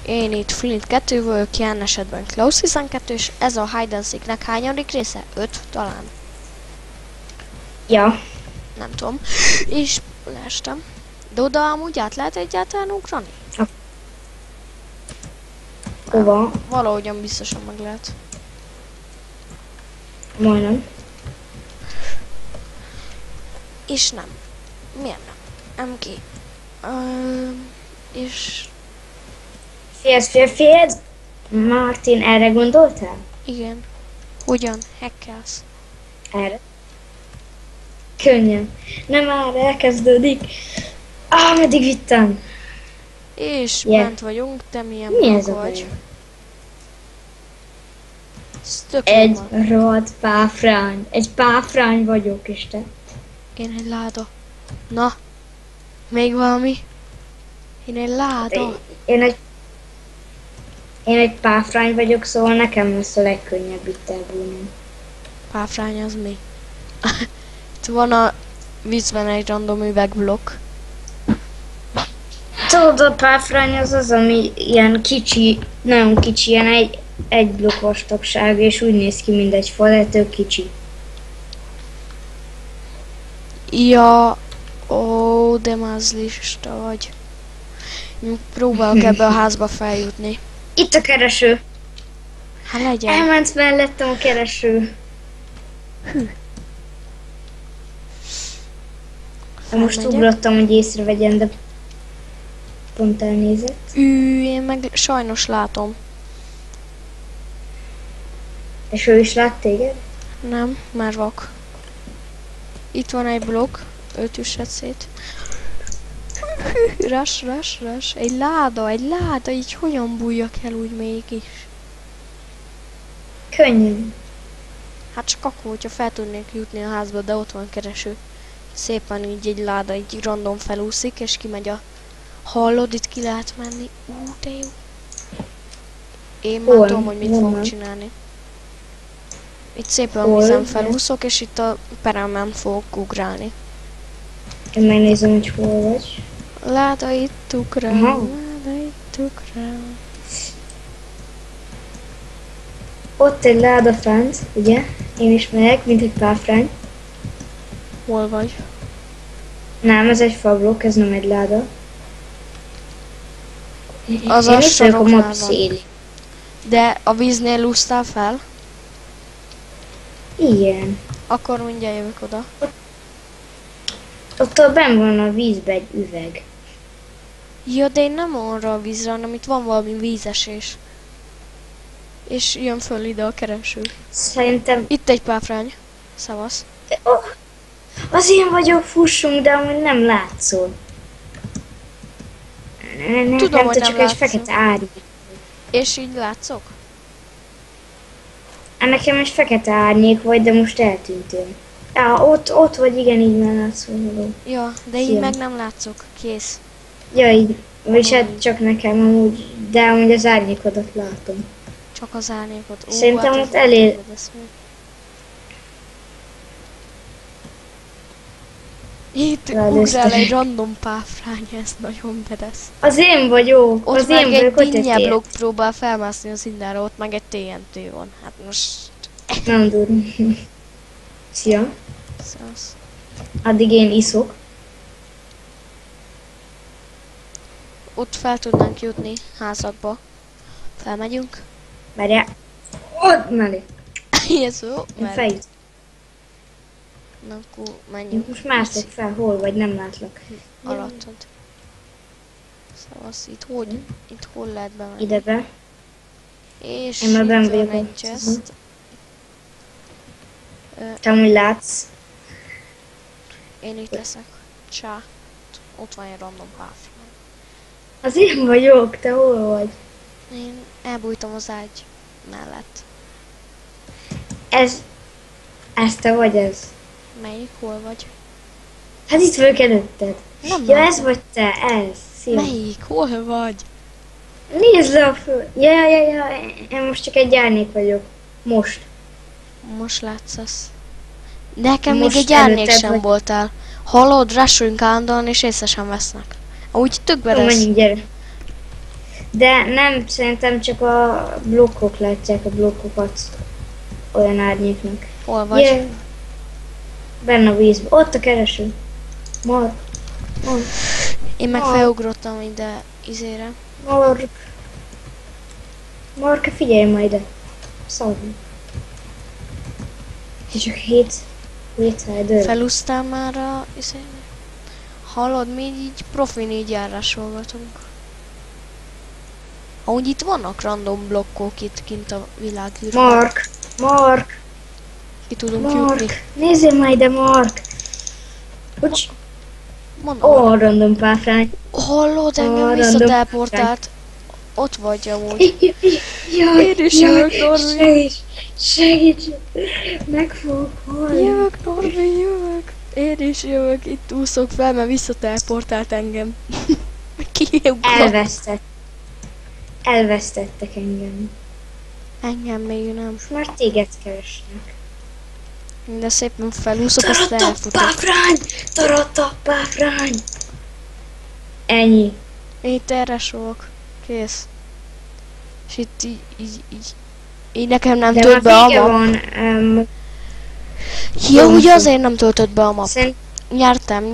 Én itt Flint 2 vagyok, ilyen esetben Klaus 12, és ez a Hide and Seeknek hányadik része? 5 talán? Ja. Nem tudom. És leestem. De oda amúgy át lehet egyáltalán ugrani? Hova? Valahogyan biztosan meg lehet. Majdnem. És nem. Miért nem? MG. És... Félsz! Martin, erre gondoltál? igen. Hogyan? Hackelsz? Erre? Könnyen. Nem már elkezdődik. Meddig vittem? És Yeah. bent vagyunk, te milyen Mi ez a vagy? baj? Ez tök Egy jó van. rohadt páfrány. Egy páfrány vagyok, Isten. Én egy láda. Na. Még valami? Én egy láda. Én egy páfrány vagyok, szóval nekem lesz a legkönnyebb itt elbújni. Páfrány az mi? Itt van a vízben egy random üvegblokk. Tudod, a páfrány az, ami ilyen kicsi, nagyon kicsi, ilyen egy blokk vastagság, és úgy néz ki, mint egy fal, de tök kicsi. Ja, ó, de mázlista vagy. Próbálok ebbe a házba feljutni. Itt a kereső! Hát legyen. Elment mellettem a kereső. Most Felmegyek. ugrottam, hogy észrevegyen, de pont elnézett. Én meg sajnos látom. És ő is lát téged? Nem, már vak. Itt van egy blokk, őt üssed szét. Rush. Egy láda, így hogyan bújjak el úgy mégis? Könnyen. Hát csak akkor, hogyha fel tudnék jutni a házba, de ott van kereső. Szépen így egy láda, így random felúszik, és kimegy a... Hallod, itt ki lehet menni. De jó. Én már Hol? tudom, hogy mit Hol fogok van? csinálni. Itt szépen a Hol? vízen felúszok, és itt a peremen fogok ugrálni. Én megnézem, hogy hol vagy. Láda itt ugrál, Aha. láda itt ugrál. Ott egy láda fent, ugye? Én is megyek, mint egy páfrány. Hol vagy? Nem, ez egy fablok, ez nem egy láda. Az Én a itt vagyok a saroknál map van. szélén. De a víznél úsztál fel? Igen. Akkor mindjárt jövök oda. Ott benn van a vízbe egy üveg. Ja, de én nem arra a vízre, hanem itt van valami vízesés. És jön föl ide a kereső. Szerintem... Itt egy páfrány. Szavasz. Oh, az én vagyok, fussunk, de amúgy nem látszol. Tudom, hogy te nem csak egy látszol. fekete árnyék. És így látszok? Nekem egy fekete árnyék vagy, de most eltűntél. Ott vagy, igen, így már látszol. Való. Ja, de így Szia. meg nem látszok. Kész. Ja, így. Vagyis hát csak nekem amúgy, de amúgy az árnyékodat látom. Csak az árnyékot. Ó, Szerintem hát ott ez elé- nem lesz még. Itt Rád ugrál ösztönök. egy random páfrány, ez nagyon bedesz. Az én vagyok, Ott az meg én egy vagyok, ott dinnye egy blokk próbál felmászni a szindára, ott meg egy TNT van. Hát most... Nem durva. Szia. Szasz. Addig én iszok. Ott fel tudnánk jutni házakba. Felmegyünk. Várjál. Ott mellé. Jézus, Én mert... feljut. Na, akkor menjünk. Most mászok fel, hol vagy, nem látlak. Alattad. Szavasz, itt hol lehet bemenni? Ide be. És Én már benn itt van vagyok. egy chest. Te amúgy látsz. Én itt leszek. Csá. Ott van egy random páfrány. Az én vagyok, te hol vagy? Én elbújtam az ágy mellett. Ez te vagy ez. Melyik? Hol vagy? Hát itt vagyok előtted. Nem Ja, látom. ez vagy te, ez. Szia. Melyik? Hol vagy? Nézd le a föl. Ja. Én most csak egy árnyék vagyok. Most. Most látszasz. Nekem Most még egy árnyék előtted sem vagy. voltál. Hallod, rusholjunk állandóan és észre sem vesznek. Úgy tökbe Jó, lesz. menjünk, gyere. De nem, szerintem csak a blokkok látják a blokkokat olyan árnyéknak. Hol vagy? Yeah. Benne a vízben. Ott a kereső. Mark. Mark. Én meg Ah. felugrottam ide, izére. Mark. Mark, figyelj majd ide. Szarni. És csak hét hider. Felúsztál már a izére? Hallod, mi így profin így járásolgatunk. Ahogy itt vannak random blokkok itt kint a világűrben. Mark. Mark. Ki tudunk jutni. Mark. Nézzél majd ide, Mark. Hogy? Mondom. Ó, random páfrány. Hallod, engem random visszateleportált. Ott vagy amúgy. Jaj, Én is jövök, Norbi. Segíts, segíts. Meg fogok halni. Jövök, Norbi, jövök. Én is jövök, itt úszok fel, mert visszateleportált engem. Kiugrott. Elvesztettek engem. Engem még nem. Most már téged keresnek. De szépen felúszok, azt Tarata, elfutok. páfrány! Tarata, páfrány! Ennyi. Én itt erre sovok. Kész. És itt így nekem nem De tölt már be a vége map. van. Ja, Jó, ugye szó. azért nem töltött be a map. Szerint Nyertem.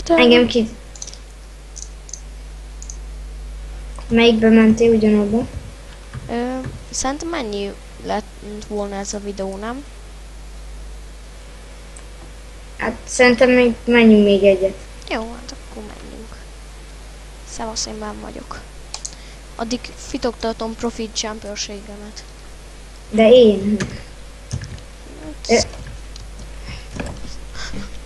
engem ki... Melyikbe mentél ugyanabba? Szerintem ennyi lett volna ez a videó, nem? Hát szerintem még menjünk még egyet. Jó, hát akkor menjünk. Szevasz, én benn vagyok. Addig fitoktatom profit championsségemet. De én.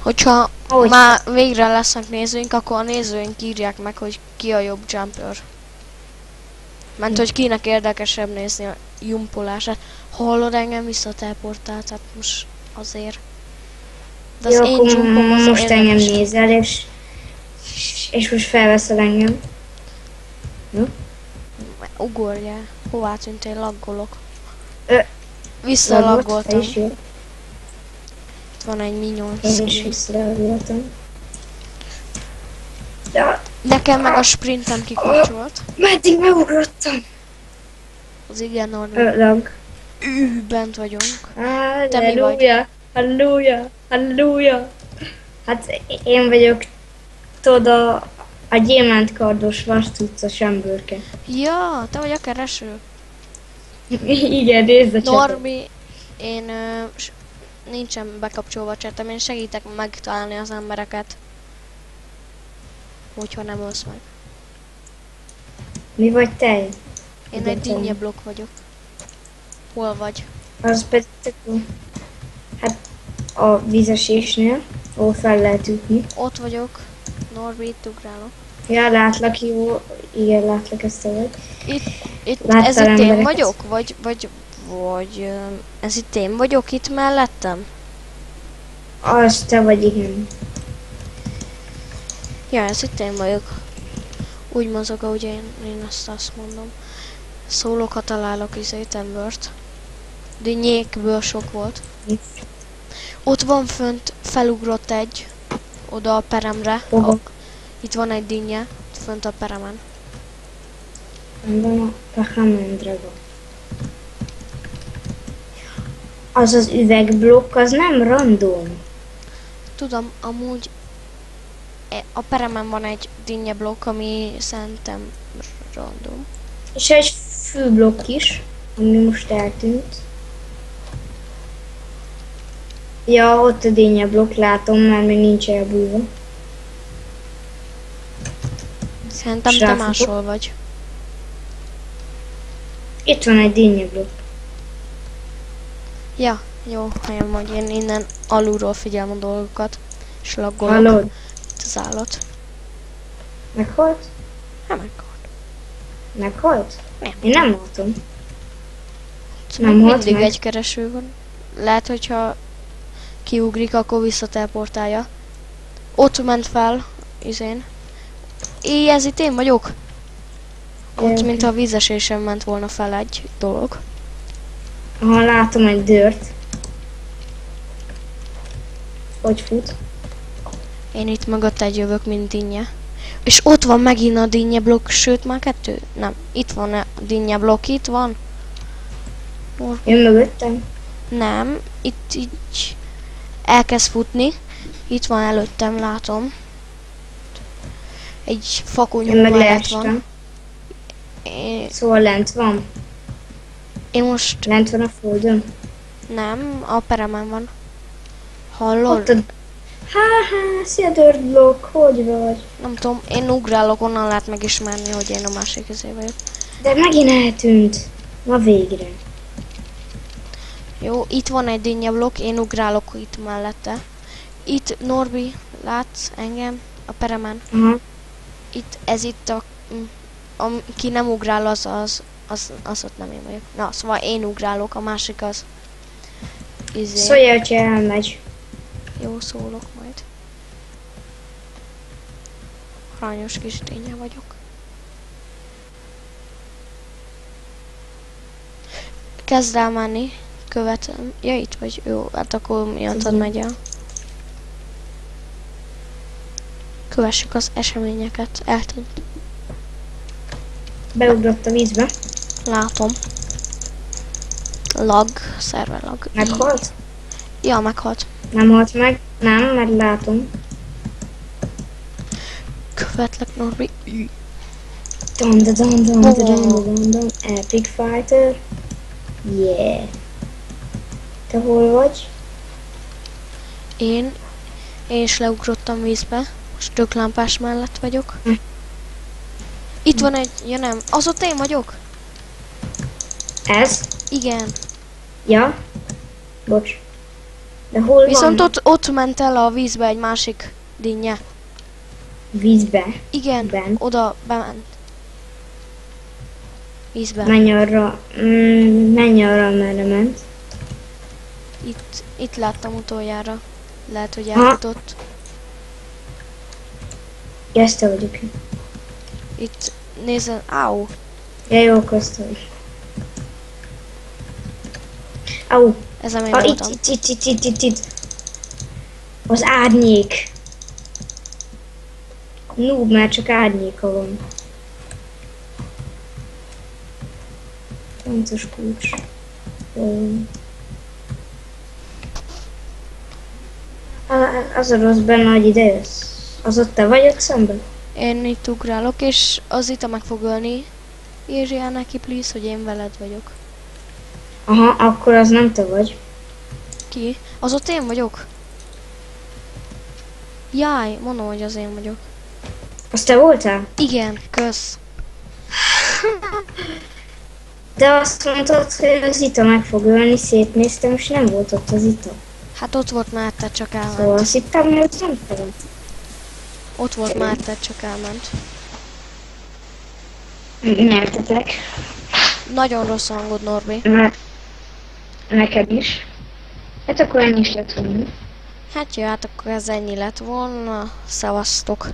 Hogyha Ahogy- már végre lesznek nézőink, akkor a nézőink írják meg, hogy ki a jobb jumper. Mert hogy kinek érdekesebb nézni a jumpolását. Hallod, engem visszateleportált, tehát most azért. De az Jó, én akkor jumpom az most engem érdekes. nézel, és most felveszel engem. Ugorjál. Hová tűntél? Laggolok. Te Visszalaggoltam. is jó. Itt van egy minion. Én is visszalaggoltam. De Nekem meg a sprintem kikapcsolt. meddig megugrottam? Az igen Norbi. Lag. Bent vagyunk. Halleluja, halleluja, halleluja. Hát én vagyok, tudod, a gyémántkardos vastucos emberke. Ja, te vagy a kereső. Igen, nézd a csapat. Norbi, én nincsen bekapcsolva a csetem, én segítek megtalálni az embereket. Hogyha nem ölsz meg. Mi vagy te? Én egy Igen, dinnye blokk vagyok. Hol vagy? Az pedig tök jó. Hát a vízesésnél, ahol fel lehet ütni. Ott vagyok. Norbi, itt ugrálok. Ja, látlak, jó. Igen, látlak, ezt te vagy. Itt Láttál ez itt én embereket? vagyok? Vagy ez itt én vagyok itt mellettem? Az te vagy, igen. Ja, ez itt én vagyok. Úgy mozog, ahogy én azt mondom. Szólok, ha találok embert. Dinnyékből sok volt. Ott van fönt, felugrott egy. Oda a peremre. Hova? Itt van egy dinnye. Fönt a peremen. Van a Pahamendrega. Az az üvegblokk, az nem random. Tudom, amúgy a peremen van egy dinnye blokk, ami szerintem random. És egy főblokk is, ami most eltűnt. Ja, ott a dinnye blokk, látom, mert még nincs elbújva. Szerintem te Srácok. máshol vagy. Itt van egy dinnye blokk. Ja, jó, helyen vagy. Én innen alulról figyelem a dolgokat. És laggolok. Hallod? Itt az állat. Meghalt? Hát meghalt. Meghalt? Nem. Én nem látom. Szóval Nem még halt mindig meg. egy kereső van. Lehet, hogyha kiugrik, akkor visszateleportálja. Ott ment fel, izén. Ez itt én vagyok. Ott, Oké. mint a vízesésen ment volna fel egy dolog. Aha, látom egy dört. Hogy fut? Én itt mögött egy jövök, mint dinnye. És ott van megint a dinnye blokk, sőt már kettő? Nem, itt van a dinnye blokk, itt van. Jön mögöttem. Nem, itt így elkezd futni. Itt van előttem, látom. Egy fakonyhó Én meg mellett leestem. van. Szóval lent van. Én most Lent van a földön. nem, a peremen van. Hallod? Ott a... Szia Dirt Block, hogy vagy? Nem tudom, én ugrálok, onnan lehet megismerni, hogy én a másik izé vagyok. De megint eltűnt. Ma végre. Jó, itt van egy dinnye blokk, én ugrálok itt mellette. Itt Norbi, látsz engem a peremen. Aha. Ez itt aki nem ugrál, az ott nem én vagyok. Na, szóval én ugrálok, a másik az Szólja, hogyha elmegy. Jó, szólok majd. Aranyos kis dinnye vagyok. Kezd el menni, követem. Ja, itt vagy. Jó, hát akkor miattad megy el. Kövessük az eseményeket. Eltűnt. Beugrott a vízbe. Látom. Lag, szerver lag. Meghalt? Ja, meghalt. Nem halt meg. Nem, mert látom. Követlek, Norbi. Dun. Epic Fighter. Yeah. Te hol vagy? Én is leugrottam vízbe. Most tök mellett vagyok. Itt van egy... Ja nem, az ott én vagyok? Ez? Igen. Ja? Bocs. De hol Viszont van? ott ment el a vízbe egy másik dinnye. Vízbe. Igen, Ben. oda bement. Vízbe. Menj arra. Menj arra, merre ment. Itt láttam utoljára. Lehet, hogy Ha. elfutott. Ja, ezt te vagyok. Itt nézzen. Áú. Ja, jó, köztem. Au. Ez a én Itt, voltam. itt. Az árnyék. Noob, mert csak árnyéka van. Pontos kulcs. Az a rossz benne, hogy ide jössz. Az ott te vagy ott szemben? Én itt ugrálok, és az itt meg fog ölni. Írjál neki, please, hogy én veled vagyok. Aha, akkor az nem te vagy. Ki? Az ott én vagyok. Jaj, mondom, hogy az én vagyok. Az te voltál? Igen, kösz. De azt mondtad, hogy az Ita meg fog ölni, szétnéztem, és nem volt ott az Ita. Hát ott volt mellette, csak elment. Szóval azt hittem, hogy ott nem tudom. Ott volt mellette, csak elment. Nyertetek. Nagyon rossz hangod, Norbi. Neked is. Hát akkor ennyi is lett volna. Hát jó, hát akkor ez ennyi lett volna. Szevasztok.